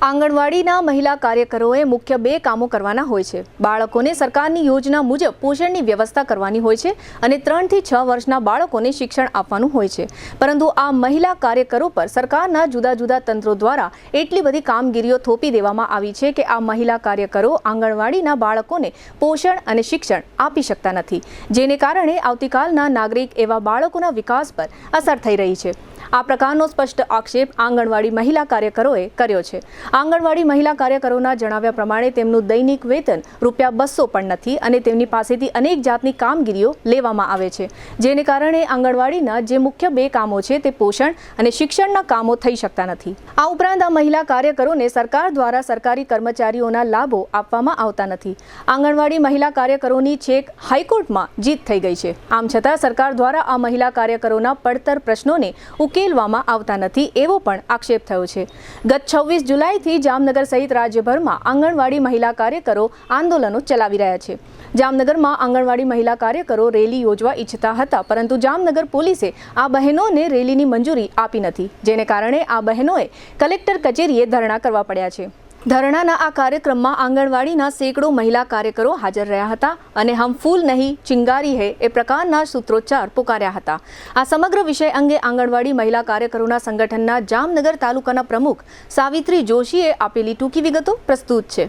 આંગણવાડીના મહિલા કાર્યકરોએ મુખ્ય બે કામો કરવાના હોય છે। બાળકોને સરકારની યોજના મુજબ પોષણની વ્યવસ્થા કરવાની હોય છે અને 3 થી 6 વર્ષના બાળકોને શિક્ષણ આપવાનું હોય છે। પરંતુ આ મહિલા કાર્યકરો પર સરકારના જુદા જુદા તંત્રો દ્વારા એટલી બધી કામગીરીઓ થોપી દેવામાં આવી છે કે આ મહિલા કાર્યકરો આંગણવાડીના બાળકોને પોષણ અને શિક્ષણ આપી શકતા નથી, જેને કારણે આવતીકાલના નાગરિક એવા બાળકોના વિકાસ પર અસર થઈ રહી છે। આ પ્રકારનો સ્પષ્ટ આક્ષેપ આંગણવાડી મહિલા કાર્યકરોએ કર્યો છે। આંગણવાડી મહિલા કાર્યકરોના જણાવ્યા પ્રમાણે તેમનું દૈનિક વેતન ₹200 પણ નથી અને તેમની પાસેથી અનેક જાતની કામગીરીઓ લેવામાં આવે છે, જેને કારણે આંગણવાડીના જે મુખ્ય બે કામો છે તે પોષણ અને શિક્ષણના કામો થઈ શકતા નથી। આ ઉપરાંત આ મહિલા કાર્યકરોને સરકાર દ્વારા સરકારી કર્મચારીઓના લાભો આપવામાં આવતા નથી। આંગણવાડી મહિલા કાર્યકરોની છેક હાઈકોર્ટમાં જીત થઈ ગઈ છે। આમ છતાં સરકાર દ્વારા આ મહિલા કાર્યકરોના પડતર પ્રશ્નોને ઉકેલવામાં આવતા નથી એવો પણ આક્ષેપ થયો છે। ગત 26 જુલાઈથી જામનગર સહિત રાજ્યભરમાં આંગણવાડી મહિલા કાર્યકરો આંદોલનો ચલાવી રહ્યા છે। જામનગરમાં આંગણવાડી મહિલા કાર્યકરો રેલી યોજવા ઈચ્છતા હતા, પરંતુ જામનગર પોલીસે આ બહેનોને રેલીની મંજૂરી આપી નથી, જેને કારણે આ બહેનોએ કલેક્ટર કચેરીએ ધરણા કરવા પડ્યા છે। ધરણાના આ કાર્યક્રમમાં આંગણવાડીના સેંકડો મહિલા કાર્યકરો હાજર રહ્યા હતા અને હમ ફૂલ નહીં ચિંગારી હૈ એ પ્રકારના સૂત્રોચ્ચાર પુકાર્યા હતા। આ સમગ્ર વિષય અંગે આંગણવાડી મહિલા કાર્યકરોના સંગઠનના જામનગર તાલુકાના પ્રમુખ સાવિત્રી જોશીએ આપેલી ટૂંકી વિગતો પ્રસ્તુત છે।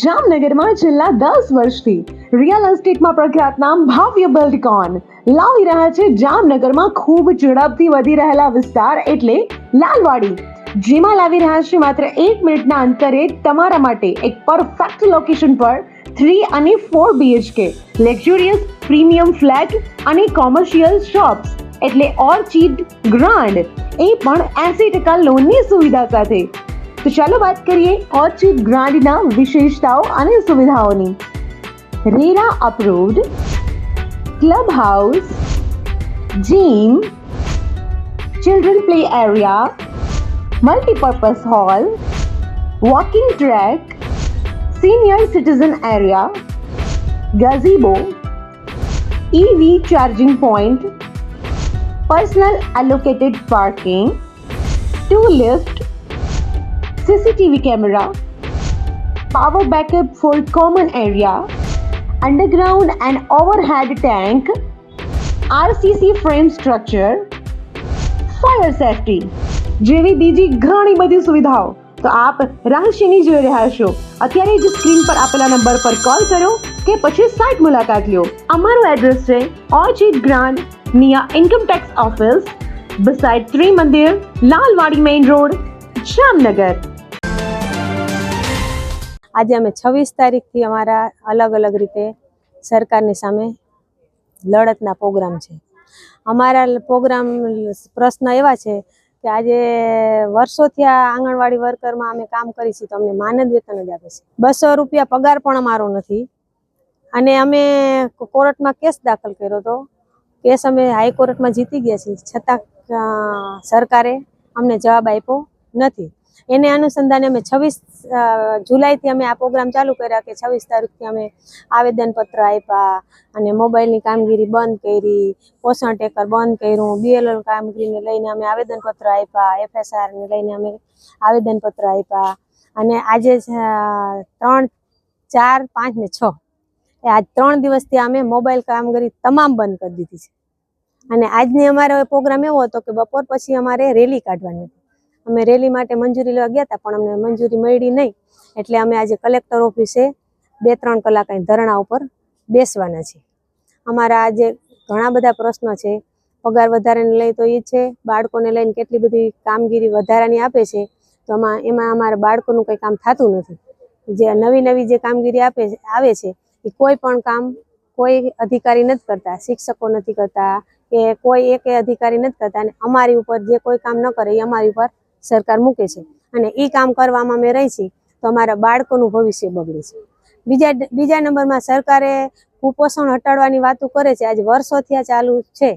જામનગરમાં છેલ્લા 10 વર્ષથી રિયલ એસ્ટેટમાં પ્રખ્યાત નામ ભવ્ય બિલ્ડકોન લાવી રહ્યા છે જામનગરમાં ખૂબ ઝડપથી વધી રહેલા વિસ્તાર એટલે લાલવાડી, જેમાં લાવી રહ્યા છે માત્ર 1 મિનિટના અંતરે તમારા માટે એક પરફેક્ટ લોકેશન પર 3 અને 4 BHK લક્ઝુરિયસ પ્રીમિયમ ફ્લેટ અને કોમર્શિયલ શોપ્સ એટલે ઓર્ચિડ ગ્રાન્ડ, એ પણ 80% લોનની સુવિધા સાથે। તો ચાલો વાત કરીએ ઓર્ચિડ ગ્રાન્ડના વિશેષતાઓ અને સુવિધાઓની। RERA approved, club house, gym, children play area, multipurpose hall, walking track, senior citizen area, gazebo, EV charging point, personal allocated parking, 2 lift, CCTV camera, power backup for common area, underground and overhead tank, RCC frame structure, fire safety જેવી બીજી ઘણી બધી સુવિધાઓ તો આપ રહસ્યની જોઈ રહ્યા છો। અત્યારે જ સ્ક્રીન પર આપેલા નંબર પર કોલ કરો કે પછી સાઇટ મુલાકાત લો। અમારું એડ્રેસ છે orchid grand near income tax office beside ત્રી મંદિર, લાલવાડી મેઇન રોડ, જામનગર। આજે અમે 26 તારીખથી અમારા અલગ અલગ રીતે સરકારની સામે લડતના પ્રોગ્રામ છે। અમારા પ્રોગ્રામ પ્રશ્ન એવા છે કે આજે વર્ષોથી આ આંગણવાડી વર્કરમાં અમે કામ કરી છીએ તો અમને માનદ વેતન જ આપે છે। 200 રૂપિયા પગાર પણ અમારો નથી અને અમે કોર્ટમાં કેસ દાખલ કર્યો હતો। કેસ અમે હાઈકોર્ટમાં જીતી ગયા છીએ, છતાં સરકારે અમને જવાબ આપ્યો નથી। એને અનુસંધાને અમે 26 જુલાઈથી અમે આ પ્રોગ્રામ ચાલુ કર્યા કે 26 તારીખથી અમે આવેદનપત્ર આપ્યા અને મોબાઈલની કામગીરી બંધ કરી, પોષણ ટેકર બંધ કર્યું, BLO કામગીરીને લઈને અમે આવેદનપત્ર આપ્યા, FSR ને લઈને અમે આવેદનપત્ર આપ્યા અને આજે 3, 4, 5 ને 6 એ આજ 3 દિવસથી અમે મોબાઈલ કામગીરી તમામ બંધ કરી દીધી છે। અને આજની અમારો પ્રોગ્રામ એવો હતો કે બપોર પછી અમારે રેલી કાઢવાની હતી। અમે રેલી માટે મંજૂરી લેવા ગયા હતા પણ અમને મંજૂરી મળી નહીં, એટલે અમે આજે કલેક્ટર ઓફિસે 2-3 કલાક અહીં ધરણા ઉપર બેસવાના છે। અમારા આજે ઘણા બધા પ્રશ્નો છે। પગાર વધારાને લઈ તો એ છે, બાળકોને લઈને કેટલી બધી કામગીરી વધારાની આપે છે તો એમાં અમારા બાળકોનું કંઈ કામ થતું નથી। જે નવી જે કામગીરી આવે છે એ કોઈ પણ કામ કોઈ અધિકારી નથી કરતા, શિક્ષકો નથી કરતા કે કોઈ એક અધિકારી નથી કરતા અને અમારી ઉપર જે કોઈ કામ ન કરે એ અમારી ઉપર સરકાર મૂકે છે અને એ કામ કરવામાં અમે રહી છીએ તો અમારા બાળકોનું ભવિષ્ય બગડે છે। બીજા નંબરમાં સરકારે કુપોષણ હટાડવાની વાતો કરે છે। આજે વર્ષોથી આ ચાલુ છે।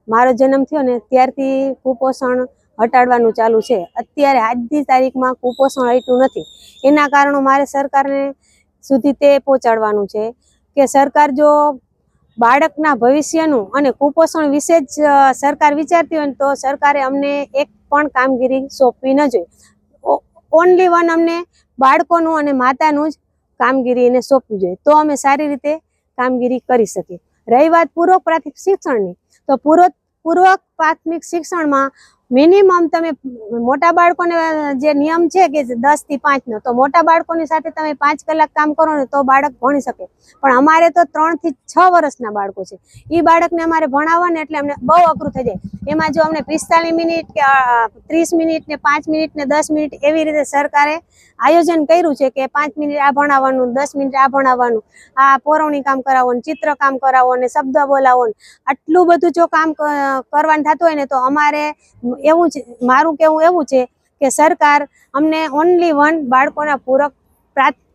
મારો જન્મ થયો ને ત્યારથી કુપોષણ હટાડવાનું ચાલુ છે। અત્યારે આજની તારીખમાં કુપોષણ હટ્યું નથી। એના કારણો મારે સરકારને સુધી તે પહોંચાડવાનું છે કે સરકાર જો બાળકના ભવિષ્યનું અને કુપોષણ વિશે જ સરકાર વિચારતી હોય ને તો સરકારે અમને એક પણ કામગીરી સોંપવી ન જોઈએ. ઓનલી વન અમને બાળકોનું અને માતાનું જ કામગીરી એને સોંપવી જોઈએ, તો અમે સારી રીતે કામગીરી કરી શકીએ. રહી વાત પૂર્વ પ્રાથમિક શિક્ષણની, તો પૂર્વ પ્રાથમિક શિક્ષણમાં મિનિમમ તમે મોટા બાળકોને જે નિયમ છે કે 10 થી 5 નો, તો મોટા બાળકોની સાથે તમે 5 કલાક કામ કરો ને તો બાળક ભણી શકે. પણ અમારે તો 3 થી 6 વર્ષના બાળકો છે, એ બાળકને અમારે ભણાવવા ને એટલે અમને બહુ અઘરું થઈ જાય. એમાં જો અમને 45 મિનિટ કે 30 મિનિટ ને 5 મિનિટ ને 10 મિનિટ એવી રીતે સરકારે આયોજન કર્યું છે કે 5 મિનિટ આ ભણાવવાનું, 10 મિનિટ આ ભણાવવાનું, આ પોરવણી કામ કરાવવાનું, ચિત્ર કામ કરાવવાનું, શબ્દ બોલાવવાનું, આટલું બધું જો કામ કરવાનું થતું હોય ને તો અમારે એવું છે, મારું કહેવું એવું છે કે સરકાર અમને ઓનલી વન બાળકોના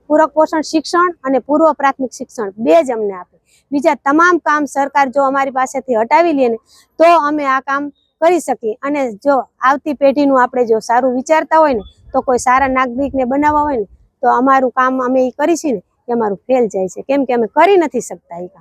પૂરક પોષણ શિક્ષણ અને પૂર્વ પ્રાથમિક શિક્ષણ 2 જ અમને આપે. બીજા તમામ કામ સરકાર જો અમારી પાસેથી હટાવી લે ને તો અમે આ કામ કરી શકીએ. અને જો આવતી પેઢીનું આપણે જો સારું વિચારતા હોય ને તો કોઈ સારા નાગરિકને બનાવવા હોય ને તો અમારું કામ અમે એ કરીશું ને એ અમારું ફેલ જાય છે, કેમ કે અમે કરી નથી શકતા એ કામ.